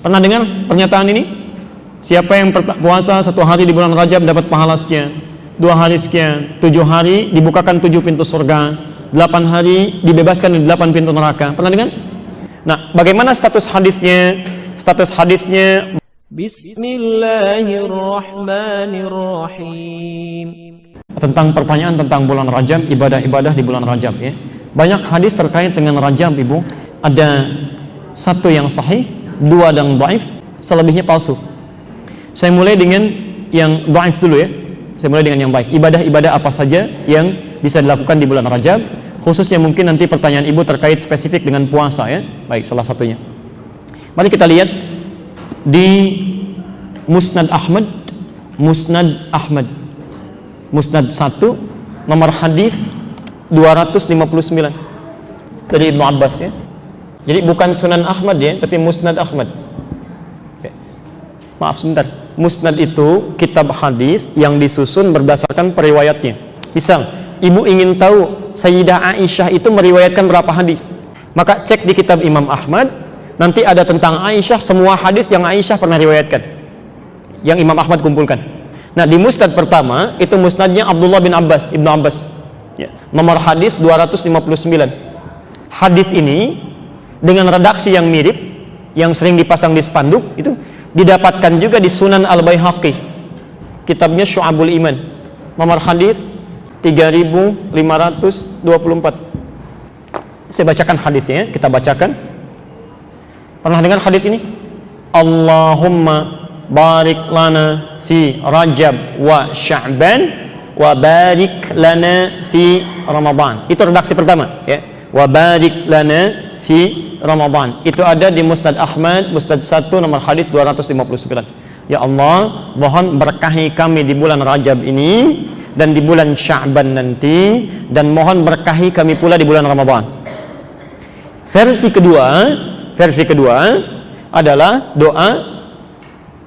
Pernah dengar pernyataan ini? Siapa yang puasa 1 hari di bulan Rajab dapat pahala sekian, 2 hari sekian, 7 hari dibukakan 7 pintu surga, 8 hari dibebaskan dari 8 pintu neraka. Pernah dengar? Nah, bagaimana status hadisnya? Status hadisnya Bismillahirrahmanirrahim. Tentang pertanyaan tentang bulan Rajab, ibadah-ibadah di bulan Rajab ya. Banyak hadis terkait dengan Rajab, Ibu. Ada 1 yang sahih, 2 yang dhaif, selebihnya palsu. Saya mulai dengan yang dhaif dulu ya. Saya mulai dengan yang dhaif. Ibadah-ibadah apa saja yang bisa dilakukan di bulan Rajab, khususnya mungkin nanti pertanyaan Ibu terkait spesifik dengan puasa ya. Baik, salah satunya. Mari kita lihat di Musnad Ahmad, Musnad 1, nomor hadis 259 dari Ibnu Abbas ya. Jadi bukan Sunan Ahmad ya, tapi Musnad Ahmad. Oke. Maaf sebentar. Musnad itu kitab hadis yang disusun berdasarkan periwayatnya. Misal, Ibu ingin tahu Sayyidah Aisyah itu meriwayatkan berapa hadis, maka cek di kitab Imam Ahmad, nanti ada tentang Aisyah, semua hadis yang Aisyah pernah riwayatkan, yang Imam Ahmad kumpulkan. Nah, di Musnad pertama itu Musnadnya Abdullah bin Abbas, Ibnu Abbas ya, nomor hadis 259. Hadis ini dengan redaksi yang mirip, yang sering dipasang di spanduk, itu didapatkan juga di Sunan Al-Baihaqi, kitabnya Syu'abul Iman, nomor hadis 3524. Saya bacakan hadisnya, kita bacakan. Pernah dengar hadis ini? Allahumma barik lana fi Rajab wa Sya'ban wa barik lana fi Ramadan. Itu redaksi pertama ya. Wa barik lana fi Ramadan. Itu ada di Musnad Ahmad, Musnad 1, nomor hadis 259. Ya Allah, mohon berkahi kami di bulan Rajab ini dan di bulan Sya'ban nanti, dan mohon berkahi kami pula di bulan Ramadan. Versi kedua adalah doa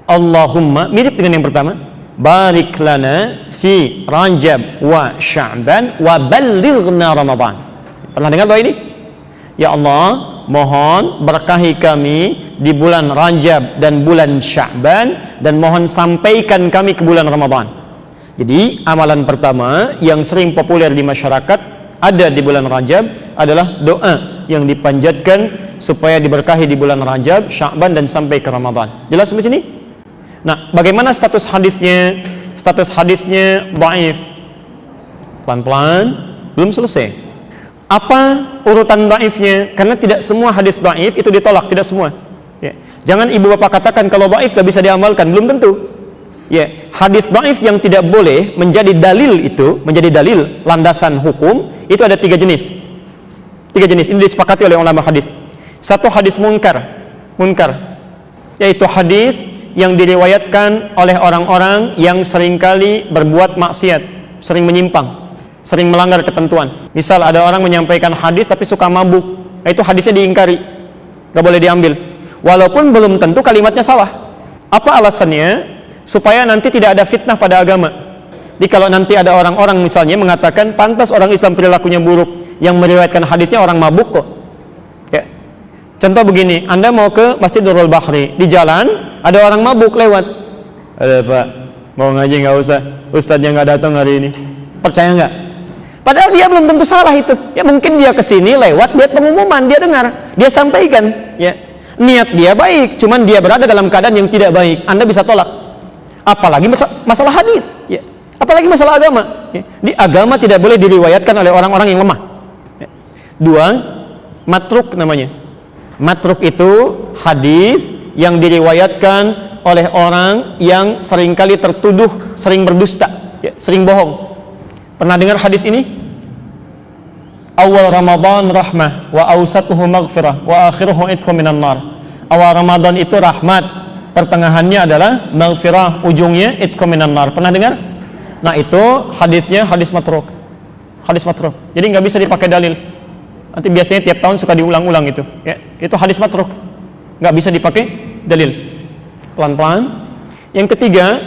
Allahumma, mirip dengan yang pertama, barik lana fi Rajab wa Sya'ban wa ballighna Ramadan. Pernah dengar doa ini? Ya Allah, mohon berkahi kami di bulan Rajab dan bulan Sya'ban, dan mohon sampaikan kami ke bulan Ramadan. Jadi amalan pertama yang sering populer di masyarakat ada di bulan Rajab adalah doa yang dipanjatkan supaya diberkahi di bulan Rajab, Sya'ban, dan sampai ke Ramadan. Jelas sampai sini? Nah, bagaimana status hadisnya? Status hadisnya dhaif. Pelan-pelan, belum selesai. Apa urutan dhaifnya? Karena tidak semua hadis dhaif itu ditolak, tidak semua ya. Jangan ibu bapak katakan kalau dhaif gak bisa diamalkan, belum tentu ya. Hadis dhaif yang tidak boleh menjadi dalil, itu menjadi dalil landasan hukum, itu ada 3 jenis. 3 jenis ini disepakati oleh ulama hadis. 1, hadis munkar, yaitu hadis yang diriwayatkan oleh orang-orang yang seringkali berbuat maksiat, sering menyimpang, sering melanggar ketentuan. Misal ada orang menyampaikan hadis tapi suka mabuk, itu hadisnya diingkari, gak boleh diambil, walaupun belum tentu kalimatnya salah. Apa alasannya? Supaya nanti tidak ada fitnah pada agama. Jadi kalau nanti ada orang-orang misalnya mengatakan pantas orang Islam perilakunya buruk, yang meriwayatkan hadisnya orang mabuk kok ya. Contoh begini, Anda mau ke Masjid Nurul Bahri, di jalan ada orang mabuk lewat, ada Pak, mau ngaji nggak usah, ustadznya nggak datang hari ini, percaya nggak? Padahal dia belum tentu salah itu ya, mungkin dia kesini lewat, lihat pengumuman, dia dengar, dia sampaikan ya, niat dia baik, cuman dia berada dalam keadaan yang tidak baik, Anda bisa tolak. Apalagi masalah hadis ya, apalagi masalah agama ya. Di agama tidak boleh diriwayatkan oleh orang-orang yang lemah ya. 2, matruk namanya. Matruk itu hadis yang diriwayatkan oleh orang yang seringkali tertuduh sering berdusta ya, sering bohong. Pernah dengar hadis ini? Awal Ramadan rahmah wa awsatuhu maghfirah wa akhiruhu idhum minan nar. Awal Ramadan itu rahmat, pertengahannya adalah maghfirah, ujungnya idhum minan nar. Pernah dengar? Nah, itu hadisnya hadis matruk. Hadis matruk. Jadi nggak bisa dipakai dalil. Nanti biasanya tiap tahun suka diulang-ulang itu ya. Itu hadis matruk, nggak bisa dipakai dalil. Pelan-pelan. Yang ketiga,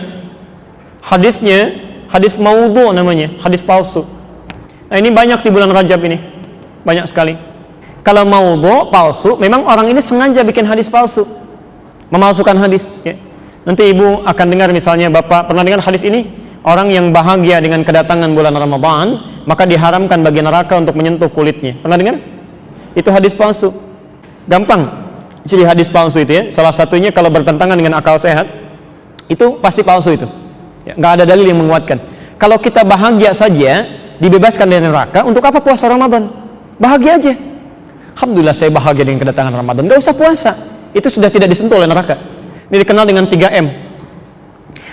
hadisnya hadis maudhu namanya, hadis palsu. Nah, ini banyak di bulan Rajab ini, banyak sekali. Kalau maudhu, palsu, memang orang ini sengaja bikin hadis palsu. memalsukan hadis. Ya. Nanti ibu akan dengar misalnya bapak pernah dengar hadis ini, orang yang bahagia dengan kedatangan bulan Ramadan maka diharamkan bagi neraka untuk menyentuh kulitnya. Pernah dengar? Itu hadis palsu. Gampang ciri hadis palsu itu ya. Salah satunya kalau bertentangan dengan akal sehat itu pasti palsu itu. Ya, nggak ada dalil yang menguatkan. Kalau kita bahagia saja dibebaskan dari neraka, untuk apa puasa Ramadan? Bahagia aja. Alhamdulillah saya bahagia dengan kedatangan Ramadan, gak usah puasa. Itu sudah tidak disentuh oleh neraka. Ini dikenal dengan 3M.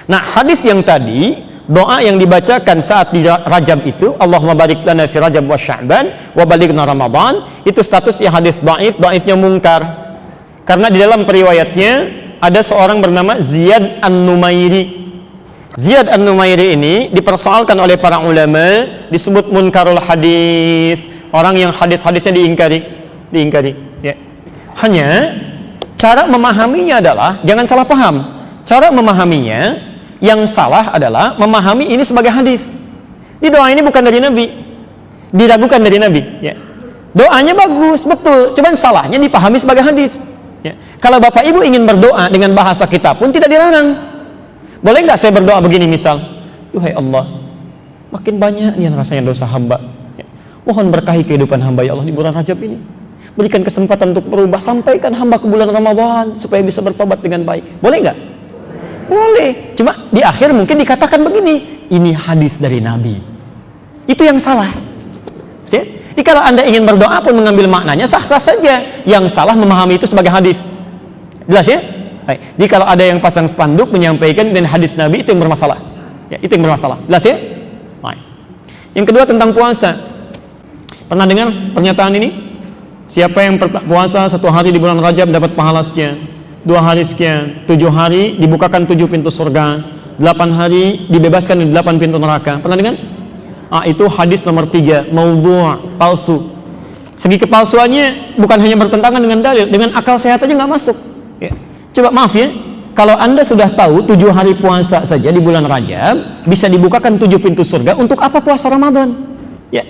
Nah, hadis yang tadi, doa yang dibacakan saat di Rajab itu, Allahumma barik lana fi Rajab wa Sya'ban wa balighna Ramadan, itu statusnya hadis dhaif, dhaifnya mungkar. Karena di dalam periwayatnya ada seorang bernama Ziyad An-Numairi. Ziyad An-Numairi ini dipersoalkan oleh para ulama, disebut munkarul hadis, orang yang hadis-hadisnya diingkari. Ya. Hanya cara memahaminya adalah jangan salah paham. Cara memahaminya yang salah adalah memahami ini sebagai hadis. Di doa ini bukan dari Nabi, diragukan dari Nabi. Ya. Doanya bagus, betul, cuman salahnya dipahami sebagai hadis. Ya. Kalau bapak ibu ingin berdoa dengan bahasa kita pun tidak dilarang. Boleh nggak saya berdoa begini misal, Duhai Allah, makin banyak nih rasanya dosa hamba. Ya. Mohon berkahi kehidupan hamba ya Allah di bulan Rajab ini. Berikan kesempatan untuk berubah, sampaikan hamba ke bulan Ramadan supaya bisa bertobat dengan baik. Boleh nggak? Boleh. Cuma di akhir mungkin dikatakan begini, ini hadis dari Nabi. Itu yang salah. Jadi kalau anda ingin berdoa pun mengambil maknanya sah-sah saja. Yang salah memahami itu sebagai hadis. Jelas ya? Jadi kalau ada yang pasang spanduk menyampaikan dan hadis Nabi, itu yang bermasalah. Ya, itu yang bermasalah. Jelas ya? Baik. Yang kedua tentang puasa. Pernah dengar pernyataan ini? Siapa yang puasa 1 hari di bulan Rajab dapat pahala sekian, 2 hari sekian, 7 hari dibukakan 7 pintu surga, 8 hari dibebaskan dari 8 pintu neraka. Pernah dengar? Itu hadis nomor 3, maudhu', palsu. Segi kepalsuannya bukan hanya bertentangan dengan dalil, dengan akal sehat aja nggak masuk. Ya. Coba maaf ya, kalau anda sudah tahu 7 hari puasa saja di bulan Rajab bisa dibukakan 7 pintu surga, untuk apa puasa Ramadan? Ya.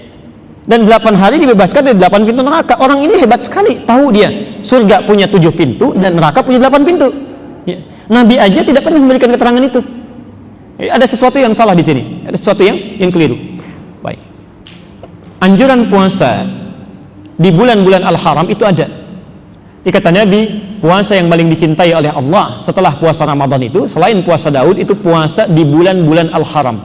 Dan 8 hari dibebaskan dari 8 pintu neraka. Orang ini hebat sekali, tahu dia surga punya 7 pintu dan neraka punya 8 pintu. Ya. Nabi aja tidak pernah memberikan keterangan itu. Ya, ada sesuatu yang salah di sini, ada sesuatu yang keliru. Baik. Anjuran puasa di bulan-bulan Al-Haram itu ada. Dikata Nabi, puasa yang paling dicintai oleh Allah setelah puasa Ramadan itu, selain puasa Daud, itu puasa di bulan-bulan Al-Haram.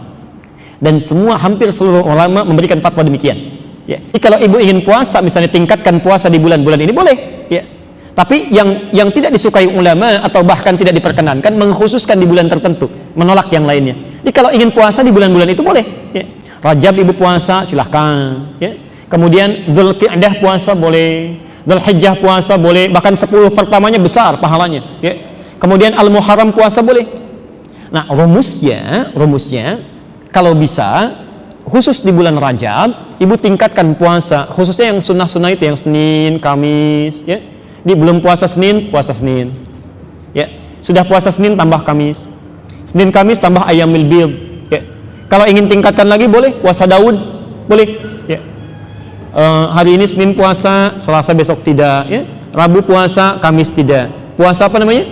Dan hampir seluruh ulama memberikan fatwa demikian. Ya. Jadi kalau ibu ingin puasa, misalnya tingkatkan puasa di bulan-bulan ini, boleh. Ya. Tapi yang tidak disukai ulama atau bahkan tidak diperkenankan, mengkhususkan di bulan tertentu, menolak yang lainnya. Jadi kalau ingin puasa di bulan-bulan itu boleh. Ya. Rajab ibu puasa, silahkan. Ya. Kemudian Dzulqa'dah puasa boleh. Dzulhijjah puasa boleh, bahkan 10 pertamanya besar pahalanya. Ya. Kemudian Al-Muharram puasa boleh. Nah, rumusnya kalau bisa khusus di bulan Rajab, ibu tingkatkan puasa, khususnya yang sunnah-sunnah itu, yang Senin, Kamis. Ya. Di belum puasa Senin, ya. Sudah puasa Senin tambah Kamis. Senin Kamis tambah Ayyamil Bid. Ya. Kalau ingin tingkatkan lagi boleh puasa Daud, boleh. Ya. Hari ini Senin puasa, Selasa besok tidak, ya. Rabu puasa, Kamis tidak. Puasa apa namanya?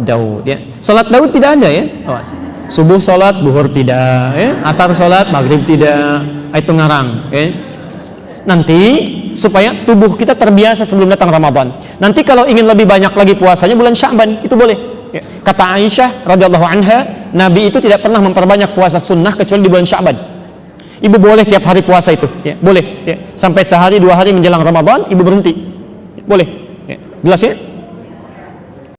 Daud, ya. Salat Daud tidak ada, ya. Subuh salat, duhur tidak, ya. Asar salat, maghrib tidak. Itu ngarang, ya. Nanti supaya tubuh kita terbiasa sebelum datang Ramadan. Nanti kalau ingin lebih banyak lagi puasanya bulan Sya'ban, itu boleh. Ya. Kata Aisyah radhiyallahu anha, Nabi itu tidak pernah memperbanyak puasa sunnah kecuali di bulan Sya'ban. Ibu boleh tiap hari puasa itu, ya, boleh. Ya. Sampai sehari 2 hari menjelang Ramadan, ibu berhenti, boleh. Ya. Jelas ya?